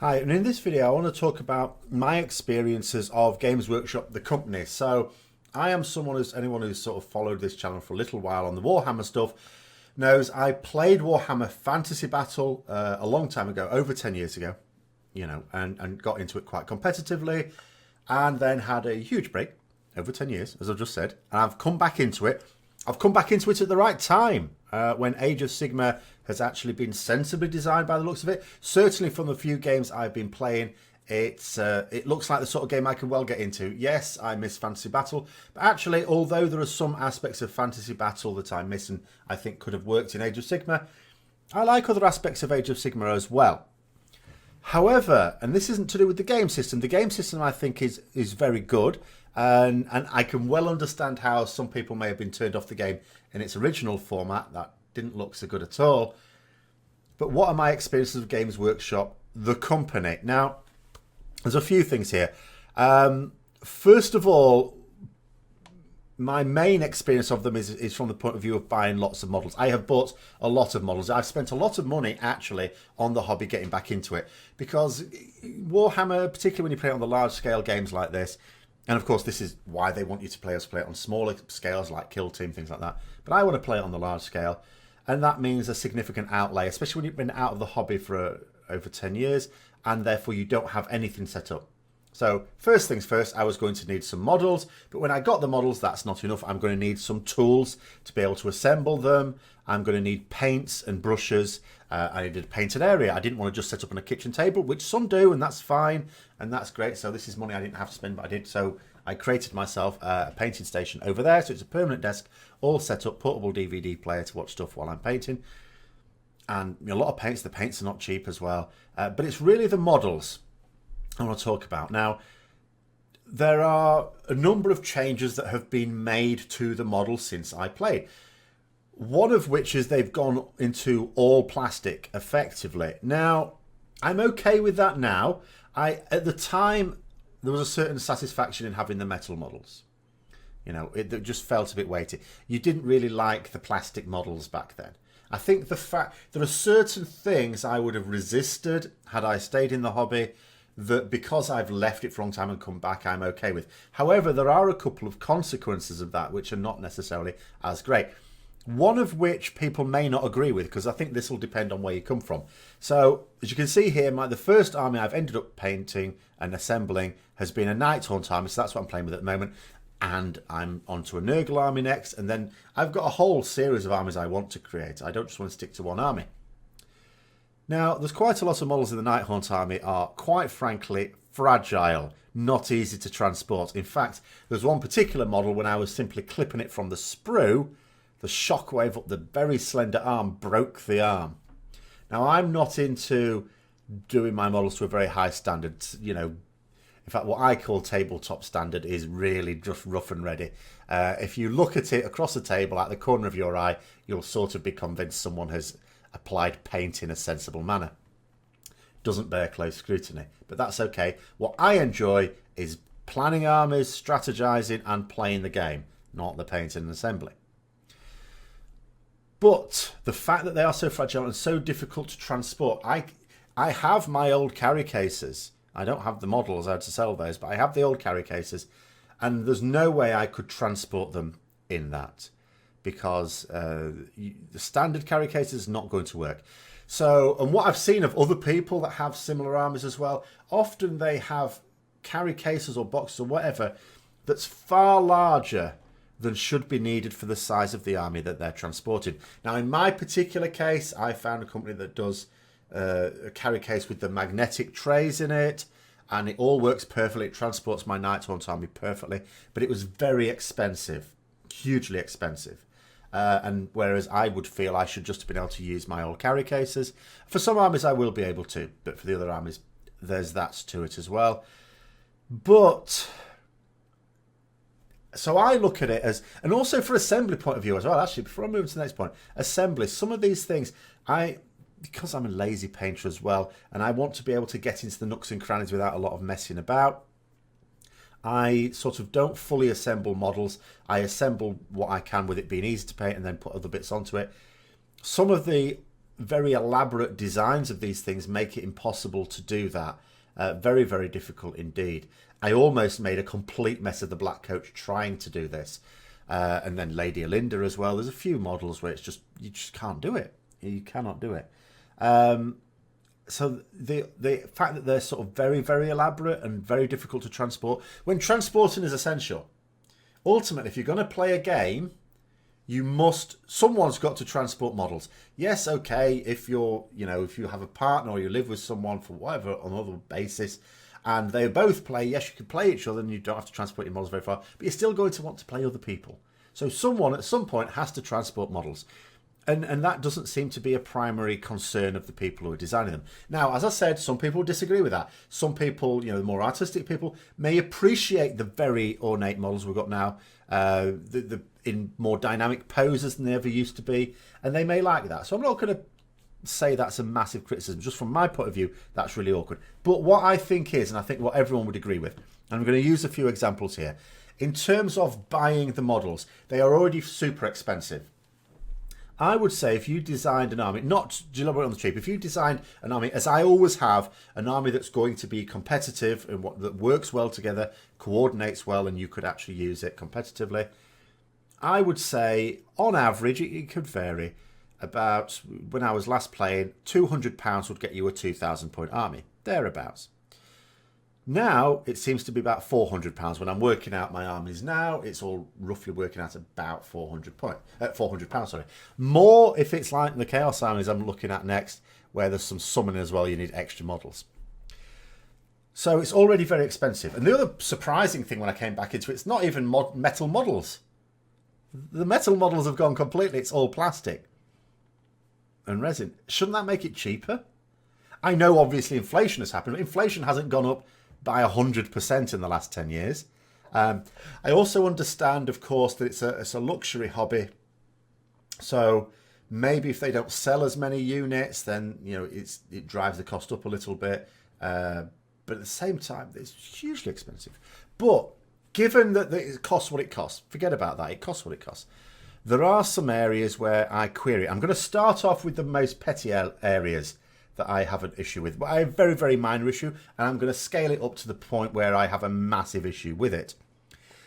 Hi, and in this video I want to talk about my experiences of Games Workshop, the company. So I am anyone who's sort of followed this channel for a little while on the Warhammer stuff knows I played Warhammer Fantasy Battle a long time ago, over 10 years ago, and got into it quite competitively, and then had a huge break over 10 years, as I've just said, and I've come back into it. I've come back into it at the right time, when Age of Sigmar has actually been sensibly designed by the looks of it. Certainly from the few games I've been playing, it looks like the sort of game I can well get into. Yes, I miss Fantasy Battle, but actually, although there are some aspects of Fantasy Battle that I miss and I think could have worked in Age of Sigmar, I like other aspects of Age of Sigmar as well. However, and this isn't to do with the game system I think is very good, and I can well understand how some people may have been turned off the game in its original format. That didn't look so good at all. But what are my experiences of Games Workshop, the company? Now, there's a few things here. First of all, my main experience of them is from the point of view of buying lots of models. I have bought a lot of models. I've spent a lot of money actually on the hobby getting back into it, because Warhammer, particularly when you play it on the large scale games like this, and of course this is why they want you to play it on smaller scales like Kill Team, things like that. But I want to play it on the large scale, and that means a significant outlay, especially when you've been out of the hobby for over 10 years, and therefore you don't have anything set up. So first things first, I was going to need some models, but when I got the models, that's not enough. I'm going to need some tools to be able to assemble them. I'm going to need paints and brushes. I needed a painted area. I didn't want to just set up on a kitchen table, which some do, and that's fine, and that's great. So this is money I didn't have to spend, but I did. So I created myself a painting station over there. So it's a permanent desk, all set up, portable DVD player to watch stuff while I'm painting. And a lot of paints. The paints are not cheap as well. But it's really the models I want to talk about. Now, there are a number of changes that have been made to the model since I played. One of which is they've gone into all plastic effectively. Now, I'm okay with that now. At the time, there was a certain satisfaction in having the metal models. It just felt a bit weighty. You didn't really like the plastic models back then. I think the fact there are certain things I would have resisted had I stayed in the hobby, that because I've left it for a long time and come back, I'm okay with. However, there are a couple of consequences of that which are not necessarily as great. One of which people may not agree with, because I think this will depend on where you come from. So, as you can see here, the first army I've ended up painting and assembling has been a Nighthaunt army, so that's what I'm playing with at the moment. And I'm onto a Nurgle army next, and then I've got a whole series of armies I want to create. I don't just want to stick to one army. Now, there's quite a lot of models in the Nighthaunt army are, quite frankly, fragile, not easy to transport. In fact, there's one particular model when I was simply clipping it from the sprue, the shockwave up the very slender arm broke the arm. Now, I'm not into doing my models to a very high standard. In fact, what I call tabletop standard is really just rough and ready. If you look at it across the table at the corner of your eye, you'll sort of be convinced someone has applied paint in a sensible manner. Doesn't bear close scrutiny, but that's okay. What I enjoy is planning armies, strategizing, and playing the game, not the painting and assembly. But the fact that they are so fragile and so difficult to transport, I have my old carry cases. I don't have the models out to sell those, but I have the old carry cases, and there's no way I could transport them in that, because the standard carry case is not going to work. So, and what I've seen of other people that have similar armies as well, often they have carry cases or boxes or whatever that's far larger than should be needed for the size of the army that they're transporting. Now, in my particular case, I found a company that does a carry case with the magnetic trays in it, and it all works perfectly. It transports my Nighthaunt army perfectly, but it was very expensive, hugely expensive. And whereas I would feel I should just have been able to use my old carry cases. For some armies I will be able to, but for the other armies there's that to it as well. But so I look at it as, and also for assembly point of view as well, actually, before I move to the next point, assembly, some of these things, because I'm a lazy painter as well, and I want to be able to get into the nooks and crannies without a lot of messing about, I sort of don't fully assemble models. I assemble what I can with it being easy to paint and then put other bits onto it. Some of the very elaborate designs of these things make it impossible to do that. Very, very difficult indeed. I almost made a complete mess of the Black Coach trying to do this. And then Lady Olinda as well. There's a few models where it's just, you just can't do it. You cannot do it. So the fact that they're sort of very, very elaborate and very difficult to transport, when transporting is essential. Ultimately, if you're going to play a game, someone's got to transport models. Yes, okay, if you have a partner or you live with someone for whatever, on other basis, and they both play, yes, you can play each other and you don't have to transport your models very far, but you're still going to want to play other people. So someone at some point has to transport models. And that doesn't seem to be a primary concern of the people who are designing them. Now, as I said, some people disagree with that. Some people, the more artistic people, may appreciate the very ornate models we've got now, in more dynamic poses than they ever used to be, and they may like that. So I'm not going to say that's a massive criticism. Just from my point of view, that's really awkward. But what I think is, and I think what everyone would agree with, and I'm going to use a few examples here, in terms of buying the models, they are already super expensive. I would say if you designed an army, not deliberate on the cheap, if you designed an army, as I always have, an army that's going to be competitive and that works well together, coordinates well, and you could actually use it competitively, I would say, on average, it could vary. About, when I was last playing, £200 would get you a 2,000 point army, thereabouts. Now, it seems to be about £400. When I'm working out my armies now, it's all roughly working out about £400, sorry. More if it's like the Chaos armies I'm looking at next, where there's some summoning as well, you need extra models. So it's already very expensive. And the other surprising thing when I came back into it, it's not even metal models. The metal models have gone completely, it's all plastic and resin. Shouldn't that make it cheaper? I know obviously inflation has happened, but inflation hasn't gone up by 100% in the last 10 years. I also understand, of course, that it's a luxury hobby. So maybe if they don't sell as many units, then it drives the cost up a little bit. But at the same time, it's hugely expensive. But given that it costs what it costs, forget about that. It costs what it costs. There are some areas where I query. I'm going to start off with the most petty areas that I have an issue with. But I have a very, very minor issue, and I'm going to scale it up to the point where I have a massive issue with it.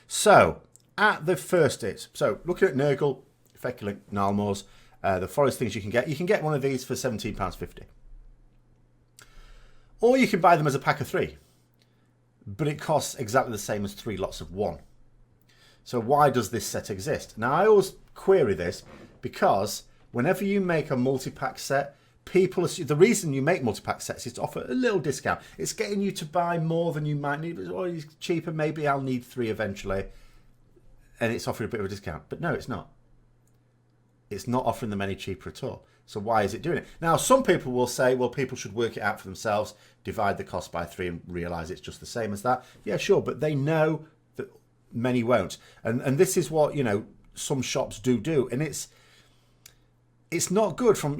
So, at the first hit, so looking at Nurgle, Feculent, Nalmors, the forest things you can get one of these for £17.50. Or you can buy them as a pack of 3. But it costs exactly the same as 3 lots of 1. So why does this set exist? Now, I always query this because whenever you make a multi-pack set, people assume the reason you make multi-pack sets is to offer a little discount. It's getting you to buy more than you might need. Oh, it's cheaper. Maybe I'll need 3 eventually. And it's offering a bit of a discount. But no, it's not. It's not offering them any cheaper at all. So why is it doing it? Now, some people will say, well, people should work it out for themselves, divide the cost by 3 and realise it's just the same as that. Yeah, sure. But they know that many won't. And this is what, some shops do. And it's not good from,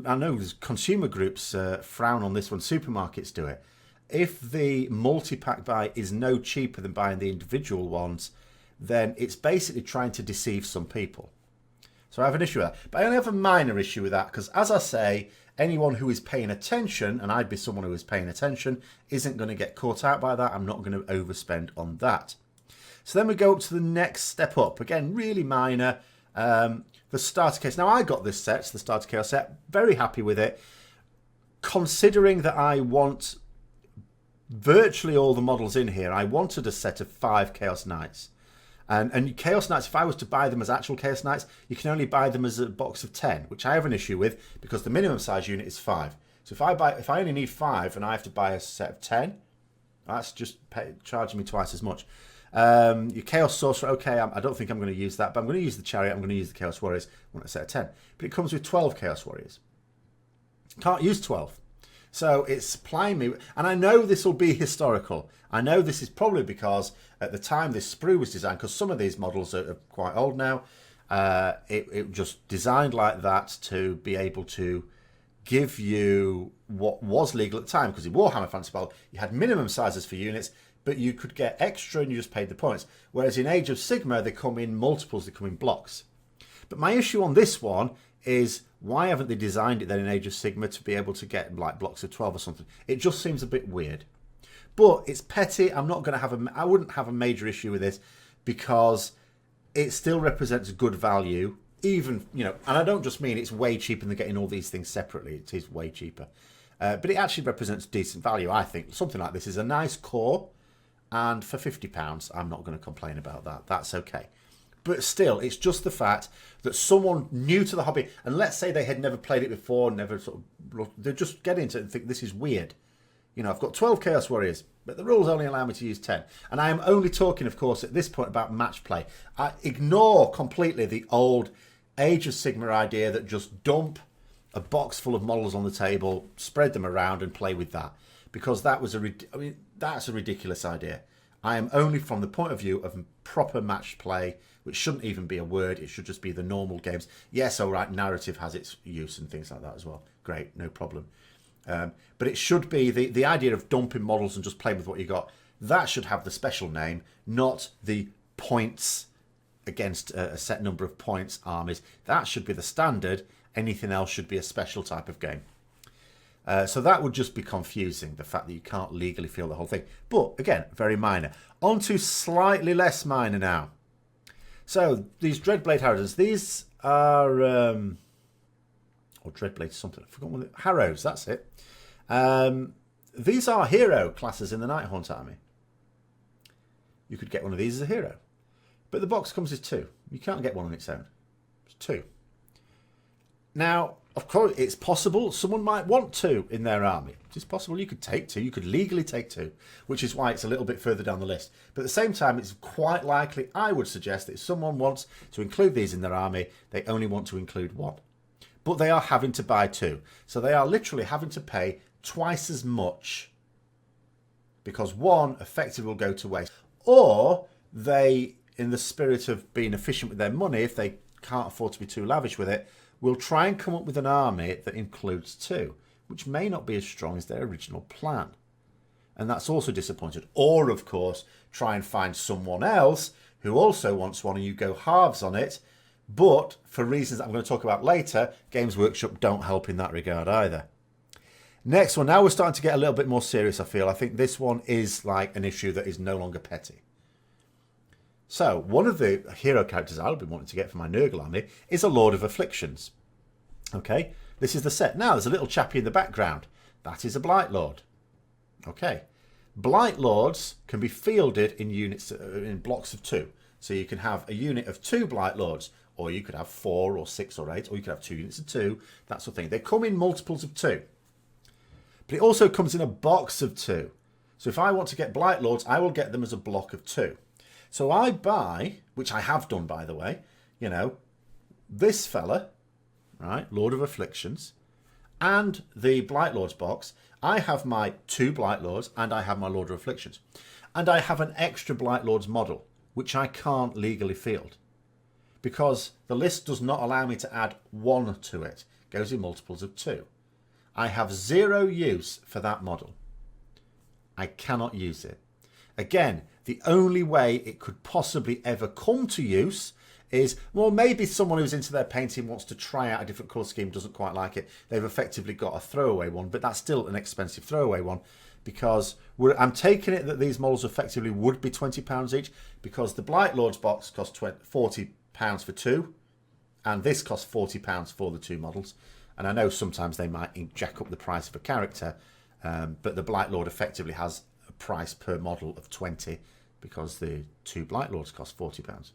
I know consumer groups frown on this when supermarkets do it. If the multi-pack buy is no cheaper than buying the individual ones, then it's basically trying to deceive some people. So I have an issue with that. But I only have a minor issue with that because, as I say, anyone who is paying attention, and I'd be someone who is paying attention, isn't going to get caught out by that. I'm not going to overspend on that. So then we go up to the next step up. Again, really minor. The starter case. Now, I got this set, the starter chaos set. Very happy with it. Considering that I want virtually all the models in here, I wanted a set of 5 Chaos Knights. And Chaos Knights, if I was to buy them as actual Chaos Knights, you can only buy them as a box of 10, which I have an issue with because the minimum size unit is 5. So if I only need 5 and I have to buy a set of 10, that's just charging me twice as much. Your Chaos Sorcerer, okay, I don't think I'm going to use that, but I'm going to use the Chariot, I'm going to use the Chaos Warriors. I want a set of 10. But it comes with 12 Chaos Warriors. Can't use 12. So it's supplying me, and I know this will be historical. I know this is probably because at the time this sprue was designed, because some of these models are quite old now, it just designed like that to be able to give you what was legal at the time, because in Warhammer Fantasy Battle, you had minimum sizes for units, but you could get extra and you just paid the points. Whereas in Age of Sigmar, they come in multiples, they come in blocks. But my issue on this one is, Why haven't they designed it then in Age of Sigmar to be able to get like blocks of 12 or something? It just seems a bit weird. But it's petty. I'm not going to have I wouldn't have a major issue with this because it still represents good value. Even, you know, and I don't just mean it's way cheaper than getting all these things separately. It is way cheaper. But it actually represents decent value, I think. Something like this is a nice core. And for £50, I'm not going to complain about that. That's okay. But still, it's just the fact that someone new to the hobby, and let's say they had never played it before, never sort of, they just get into it and think this is weird. You know, I've got 12 Chaos Warriors, but the rules only allow me to use 10. And I am only talking, of course, at this point about match play. I ignore completely the old Age of Sigmar idea that just dump a box full of models on the table, spread them around and play with that. Because that was that's a ridiculous idea. I am only from the point of view of proper match play, which shouldn't even be a word. It should just be the normal games. Yes, all right, narrative has its use and things like that as well. Great, no problem. But it should be the idea of dumping models and just playing with what you got. That should have the special name, not the points against a set number of points armies. That should be the standard. Anything else should be a special type of game. So that would just be confusing, the fact that you can't legally field the whole thing. But again, very minor. On to slightly less minor now. So these Dreadblade Harrows, these are or Dreadblade something. I forgot what Harrows. That's it. These are hero classes in the Nighthaunt army. You could get one of these as a hero, but the box comes as 2. You can't get one on its own. It's 2. Now, of course, it's possible someone might want 2 in their army. It's possible you could take 2. You could legally take 2, which is why it's a little bit further down the list. But at the same time, it's quite likely, I would suggest, that if someone wants to include these in their army, they only want to include 1. But they are having to buy 2. So they are literally having to pay twice as much because 1 effectively will go to waste. Or they, in the spirit of being efficient with their money, if they can't afford to be too lavish with it, will try and come up with an army that includes 2, which may not be as strong as their original plan. And that's also disappointed. Or, of course, try and find someone else who also wants 1 and you go halves on it. But for reasons I'm going to talk about later, Games Workshop don't help in that regard either. Next one. Now we're starting to get a little bit more serious, I feel. I think this one is like an issue that is no longer petty. So, one of the hero characters I'll be wanting to get for my Nurgle army is a Lord of Afflictions. Okay, this is the set. Now, there's a little chappie in the background. That is a Blight Lord. Okay, Blight Lords can be fielded in units, in blocks of 2. So you can have a unit of 2 Blight Lords, or you could have 4 or 6 or 8, or you could have 2 units of 2, that sort of thing. They come in multiples of 2. But it also comes in a box of 2. So if I want to get Blight Lords, I will get them as a block of 2. So I buy, which I have done, by the way, you know, this fella, right, Lord of Afflictions, and the Blight Lords box. I have my 2 Blight Lords, and I have my Lord of Afflictions. And I have an extra Blight Lords model, which I can't legally field, because the list does not allow me to add 1 to it. It goes in multiples of 2. I have 0 use for that model. I cannot use it. Again, the only way it could possibly ever come to use is, well, maybe someone who's into their painting wants to try out a different colour scheme, doesn't quite like it. They've effectively got a throwaway one, but that's still an expensive throwaway one, because I'm taking it that these models effectively would be £20 each, because the Blight Lords box costs £40 for 2, and this costs £40 for the 2 models. And I know sometimes they might jack up the price of a character, but the Blight Lord effectively has a price per model of 20 because the 2 Blight Lords cost £40.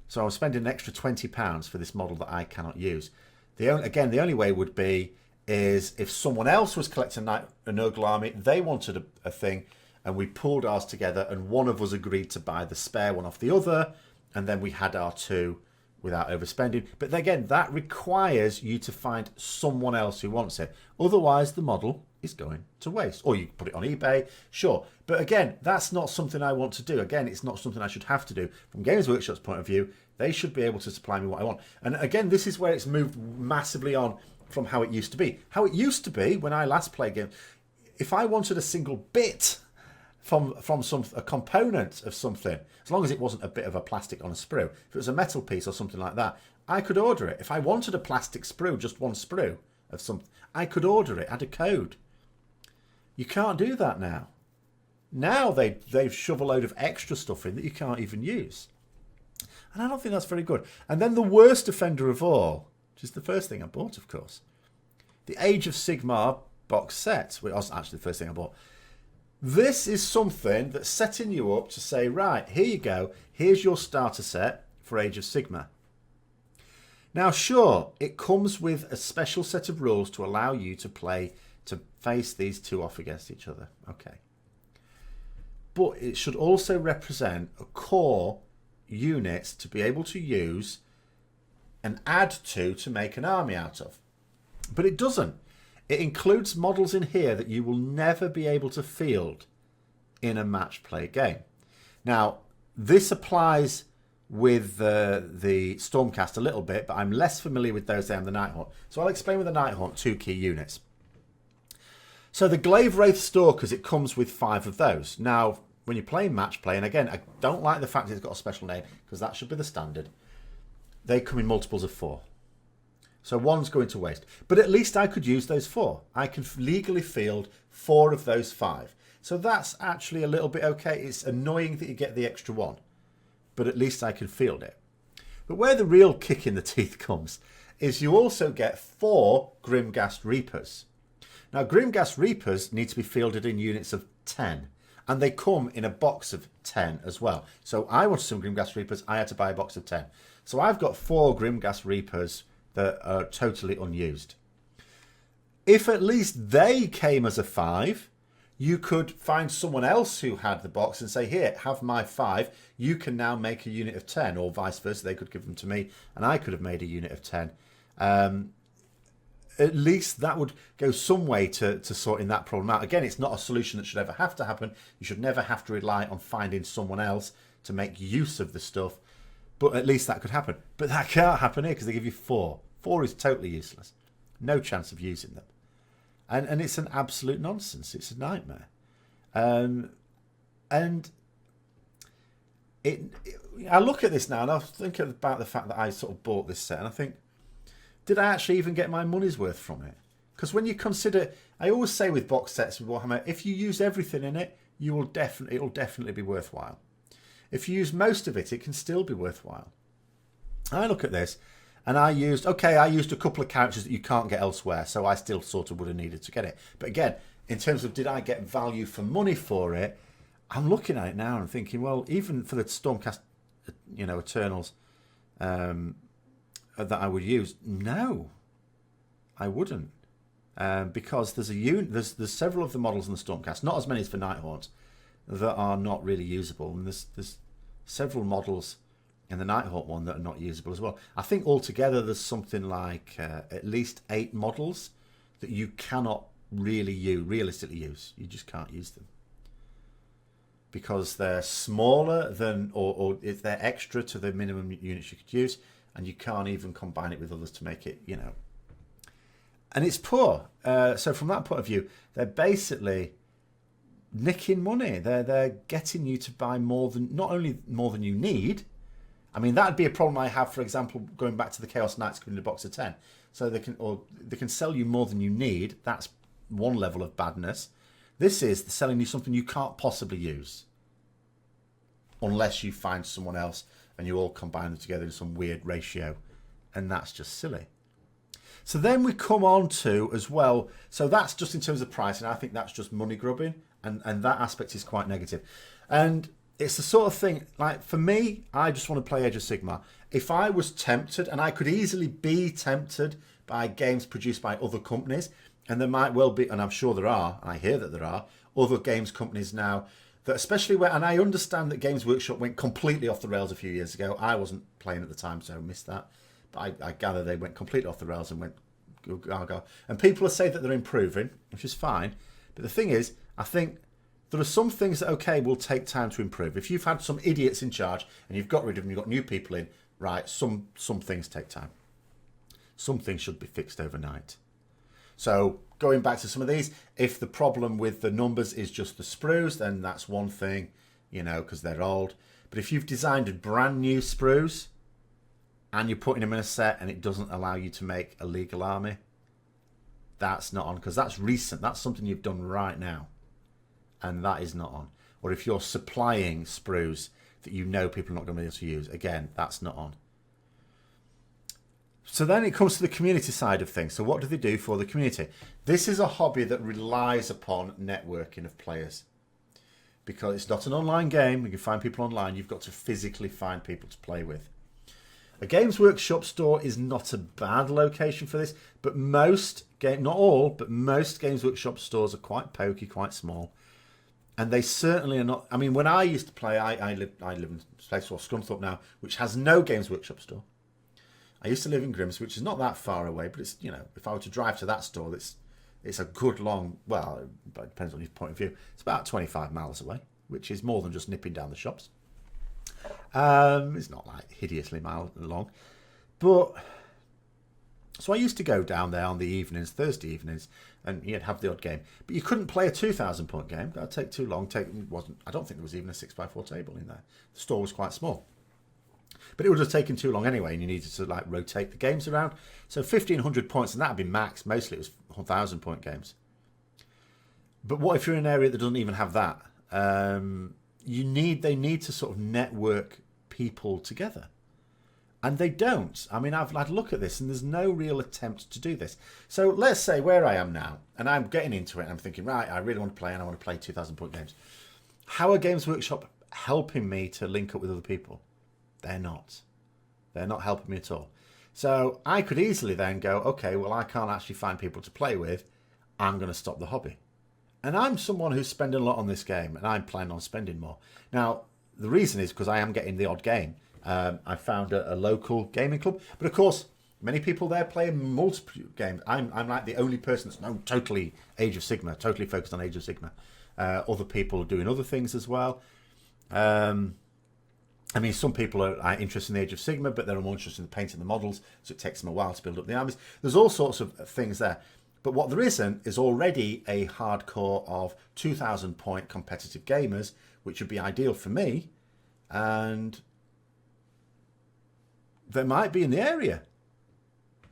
So I'm spending an extra £20 for this model that I cannot use. The only way would be is if someone else was collecting a Nurgle army, they wanted a thing, and we pulled ours together, and one of us agreed to buy the spare one off the other, and then we had our 2 without overspending. But again, that requires you to find someone else who wants it. Otherwise, the model is going to waste. Or you put it on eBay, sure. But again, that's not something I want to do. Again, it's not something I should have to do. From Games Workshop's point of view, they should be able to supply me what I want. And again, this is where it's moved massively on from how it used to be. How it used to be when I last played games, if I wanted a single bit from a component of something, as long as it wasn't a bit of a plastic on a sprue, if it was a metal piece or something like that, I could order it. If I wanted a plastic sprue, just one sprue of something, I could order it, add a code. You can't do that now. Now they've shove a load of extra stuff in that you can't even use. And I don't think that's very good. And then the worst offender of all, which is the first thing I bought, of course, the Age of Sigmar box set, which was actually the first thing I bought. This is something that's setting you up to say, right, here you go. Here's your starter set for Age of Sigmar. Now, sure, it comes with a special set of rules to allow you to play, to face these two off against each other. Okay. But it should also represent a core unit to be able to use and add to make an army out of. But it doesn't. It includes models in here that you will never be able to field in a match play game. Now, this applies with the Stormcast a little bit, but I'm less familiar with those than the Nighthaunt. So I'll explain with the Nighthaunt 2 key units. So the Glaive Wraith Stalkers, it comes with 5 of those. Now, when you're playing match play, and again, I don't like the fact it's got a special name, because that should be the standard. They come in multiples of 4. So one's going to waste. But at least I could use those 4. I can legally field 4 of those 5. So that's actually a little bit okay. It's annoying that you get the extra 1. But at least I can field it. But where the real kick in the teeth comes is you also get 4 Grimghast Reapers. Now, Grimghast Reapers need to be fielded in units of 10. And they come in a box of 10 as well. So I wanted some Grimghast Reapers. I had to buy a box of 10. So I've got 4 Grimghast Reapers that are totally unused. If at least they came as a 5, you could find someone else who had the box and say, here, have my 5. You can now make a unit of 10, or vice versa. They could give them to me, and I could have made a unit of 10. At least that would go some way to sorting that problem out. Again, it's not a solution that should ever have to happen. You should never have to rely on finding someone else to make use of the stuff. But at least that could happen. But that can't happen here because they give you 4. 4 is totally useless. No chance of using them. And it's an absolute nonsense. It's a nightmare. I look at this now and I think about the fact that I sort of bought this set and I think, did I actually even get my money's worth from it? Because when you consider, I always say with box sets with Warhammer, if you use everything in it, it'll definitely be worthwhile. If you use most of it, it can still be worthwhile. I look at this and I used a couple of characters that you can't get elsewhere, so I still sort of would have needed to get it. But again, in terms of did I get value for money for it, I'm looking at it now and thinking, well, even for the Stormcast, Eternals that I would use, no, I wouldn't. Because there's several of the models in the Stormcast, not as many as for Nighthaunt, that are not really usable, and there's several models in the Nighthaunt one that are not usable as well. I think altogether there's something like at least 8 models that you cannot really realistically use. You just can't use them because they're smaller than, or if they're extra to the minimum units you could use, and you can't even combine it with others to make it, And it's poor. So from that point of view, they're basically nicking money. They're getting you to buy not only more than you need. I mean, that'd be a problem I have, for example, going back to the Chaos Knights coming in a box of 10. So they can sell you more than you need. That's one level of badness. This is selling you something you can't possibly use unless you find someone else and you all combine them together in some weird ratio, and that's just silly. So then we come on to as well, so that's just in terms of price, and I think that's just money grubbing, and that aspect is quite negative. And it's the sort of thing, like for me, I just want to play Age of Sigmar. If I was tempted, and I could easily be tempted by games produced by other companies, and there might well be, and I'm sure there are, and I hear that there are, other games companies now, that especially where, and I understand that Games Workshop went completely off the rails a few years ago. I wasn't playing at the time, so I missed that. But I gather they went completely off the rails and went go. And people are saying that they're improving, which is fine. But the thing is, I think there are some things that, okay, will take time to improve. If you've had some idiots in charge and you've got rid of them, you've got new people in, right, some things take time. Some things should be fixed overnight. So going back to some of these, if the problem with the numbers is just the sprues, then that's one thing, because they're old. But if you've designed brand new sprues and you're putting them in a set and it doesn't allow you to make a legal army, that's not on, because that's recent. That's something you've done right now, and that is not on. Or if you're supplying sprues that you know people are not going to be able to use, again, that's not on. So then it comes to the community side of things. So what do they do for the community? This is a hobby that relies upon networking of players, because it's not an online game. You can find people online. You've got to physically find people to play with. A Games Workshop store is not a bad location for this, but most, not all, but most Games Workshop stores are quite pokey, quite small. And they certainly are not. I mean, when I used to play, I live in a place called Scunthorpe now, which has no Games Workshop store. I used to live in Grimsby, which is not that far away, but it's, you know, if I were to drive to that store, it's a good long, well, it depends on your point of view. It's about 25 miles away, which is more than just nipping down the shops. It's not like hideously mile long, but so I used to go down there on the evenings, Thursday evenings, and you'd have the odd game, but you couldn't play a 2,000 point game. That'd take too long. I don't think there was even a 6x4 table in there. The store was quite small, but it would have taken too long anyway, and you needed to like rotate the games around. So 1,500 points, and that'd be max. Mostly it was 1,000 point games. But what if you're in an area that doesn't even have that? They need to sort of network people together, and they don't. I mean, I've had a look at this, and there's no real attempt to do this. So let's say where I am now, and I'm getting into it, and I'm thinking, right, I really want to play, and I want to play 2,000 point games. How are Games Workshop helping me to link up with other people? They're not. They're not helping me at all. So I could easily then go, okay, well, I can't actually find people to play with. I'm going to stop the hobby. And I'm someone who's spending a lot on this game, and I'm planning on spending more. Now, the reason is because I am getting the odd game. I found a local gaming club, but of course, many people there play multiple games. I'm like the only person that's known totally Age of Sigma, totally focused on Age of Sigma. Other people are doing other things as well. I mean, some people are interested in the Age of Sigma, but they're more interested in painting the models, so it takes them a while to build up the armies. There's all sorts of things there. But what there isn't is already a hardcore of 2,000 point competitive gamers, which would be ideal for me. And there might be in the area.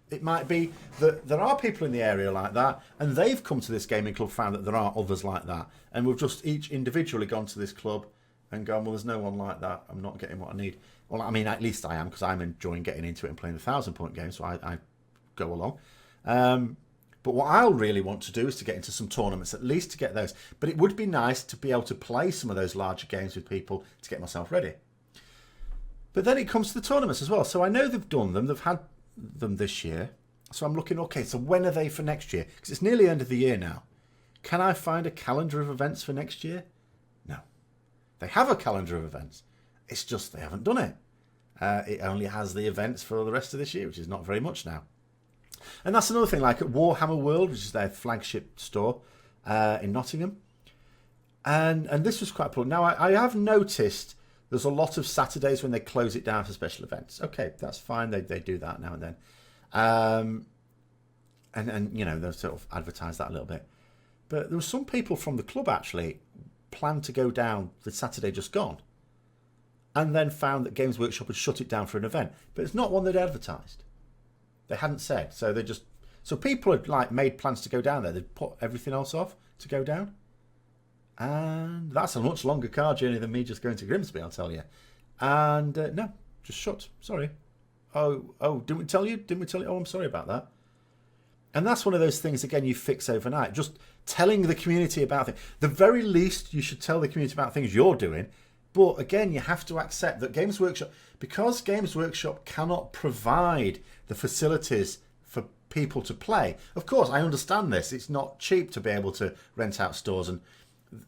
It might be that there are people in the area like that, and they've come to this gaming club, found that there are others like that. And we've just each individually gone to this club and gone, well, there's no one like that. I'm not getting what I need. Well, I mean, at least I am, because I'm enjoying getting into it and playing the 1,000 point game, so I go along. But what I'll really want to do is to get into some tournaments, at least to get those. But it would be nice to be able to play some of those larger games with people to get myself ready. But then it comes to the tournaments as well. So I know they've done them. They've had them this year. So I'm looking, okay, so when are they for next year? Because it's nearly the end of the year now. Can I find a calendar of events for next year? No. They have a calendar of events. It's just they haven't done it. It only has the events for the rest of this year, which is not very much now. And that's another thing, like at Warhammer World, which is their flagship store in Nottingham. And this was quite important. Now, I have noticed there's a lot of Saturdays when they close it down for special events. Okay, that's fine. They do that now and then. And you know, they'll sort of advertise that a little bit. But there were some people from the club actually planned to go down the Saturday just gone, and then found that Games Workshop had shut it down for an event. But it's not one they'd advertised. They hadn't said. So people had like made plans to go down there. They'd put everything else off to go down. And that's a much longer car journey than me just going to Grimsby, I'll tell you. And no, just shut. Sorry. Oh, didn't we tell you? Oh, I'm sorry about that. And that's one of those things, again, you fix overnight. Just telling the community about things. The very least, you should tell the community about things you're doing. But again, you have to accept that Games Workshop, because Games Workshop cannot provide the facilities for people to play. Of course, I understand this. It's not cheap to be able to rent out stores, and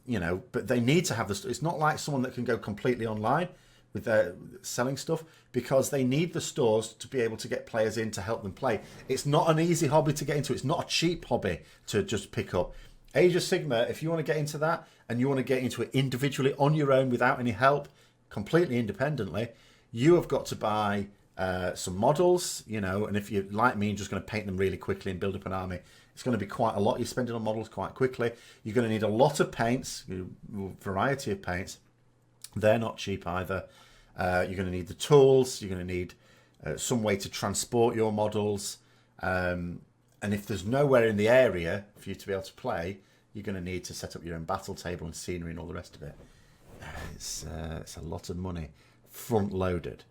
you know, but they need to have the. It's not like someone that can go completely online with their selling stuff, because they need the stores to be able to get players in to help them play. It's not an easy hobby to get into. It's not a cheap hobby to just pick up. Age of Sigma, if you want to get into that and you want to get into it individually on your own without any help, completely independently, you have got to buy some models, you know, and if you're like me and just going to paint them really quickly and build up an army, it's going to be quite a lot. You're spending on models quite quickly. You're going to need a lot of paints, a variety of paints. They're not cheap either. You're going to need the tools. You're going to need some way to transport your models. And if there's nowhere in the area for you to be able to play, you're going to need to set up your own battle table and scenery and all the rest of it. It's a lot of money, front loaded.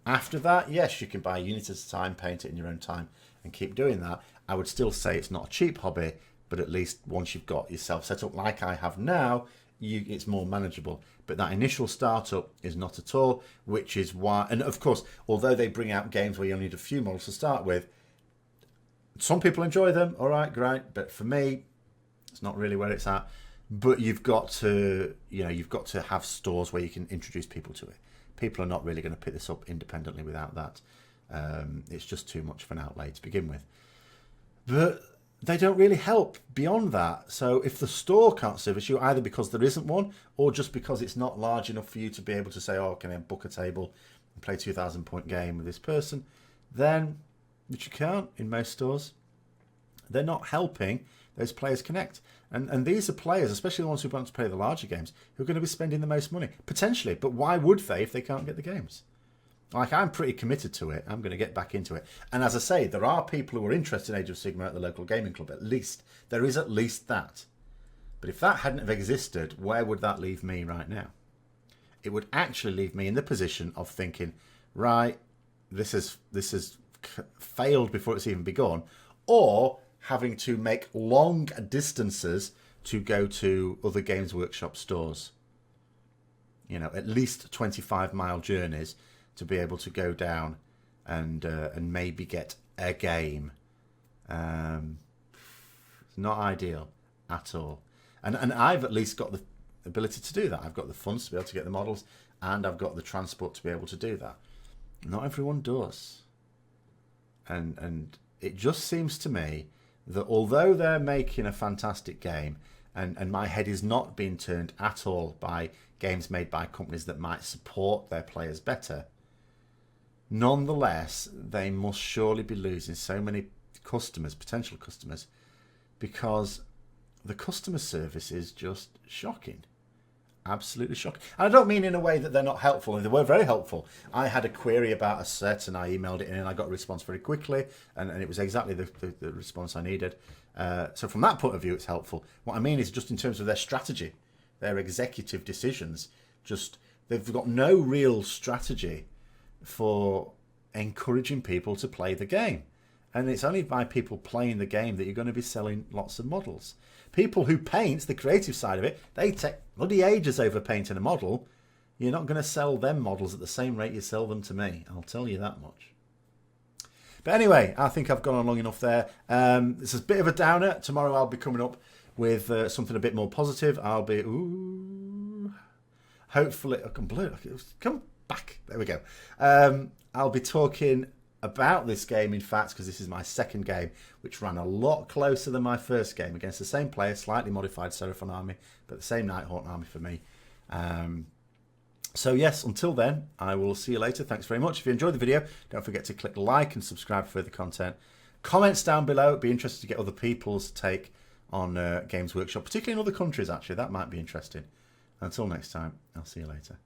After that, yes, you can buy units at a time, paint it in your own time, and keep doing that. I would still say it's not a cheap hobby, but at least once you've got yourself set up like I have now, it's more manageable. But that initial startup is not at all, which is why, and of course, although they bring out games where you only need a few models to start with, some people enjoy them, all right, great, but for me, it's not really where it's at. But you've got to, you've got to have stores where you can introduce people to it. People are not really going to pick this up independently without that. It's just too much of an outlay to begin with. But they don't really help beyond that. So if the store can't service you, either because there isn't one, or just because it's not large enough for you to be able to say, oh, can I book a table and play a 2,000 point game with this person, then, which you can't in most stores, they're not helping those players connect. And these are players, especially the ones who want to play the larger games, who are going to be spending the most money, potentially. But why would they if they can't get the games? Like, I'm pretty committed to it. I'm going to get back into it. And as I say, there are people who are interested in Age of Sigmar at the local gaming club, at least. There is at least that. But if that hadn't have existed, where would that leave me right now? It would actually leave me in the position of thinking, right, this has failed before it's even begun, or having to make long distances to go to other Games Workshop stores. At least 25-mile journeys to be able to go down and maybe get a game. It's not ideal at all. And I've at least got the ability to do that. I've got the funds to be able to get the models, and I've got the transport to be able to do that. Not everyone does. And it just seems to me that although they're making a fantastic game, and my head is not being turned at all by games made by companies that might support their players better, nonetheless, they must surely be losing so many customers, potential customers, because the customer service is just shocking. Absolutely shocking. And I don't mean in a way that they're not helpful. They were very helpful. I had a query about a set and I emailed it in and I got a response very quickly, and it was exactly the response I needed. So from that point of view, it's helpful. What I mean is just in terms of their strategy, their executive decisions, they've got no real strategy for encouraging people to play the game. And it's only by people playing the game that you're going to be selling lots of models. People who paint, the creative side of it, they take bloody ages over painting a model. You're not going to sell them models at the same rate you sell them to me. I'll tell you that much. But anyway, I think I've gone on long enough there. This is a bit of a downer. Tomorrow I'll be coming up with something a bit more positive. I'll be... hopefully... Come back. There we go. I'll be talking about this game, in fact, because this is my second game, which ran a lot closer than my first game against the same player, slightly modified Seraphon army, but the same Nighthawk army for me. So yes, until then, I will see you later. Thanks very much. If you enjoyed the video, don't forget to click like and subscribe for further content. Comments down below. It'd be interesting to get other people's take on Games Workshop, particularly in other countries, actually. That might be interesting. Until next time, I'll see you later.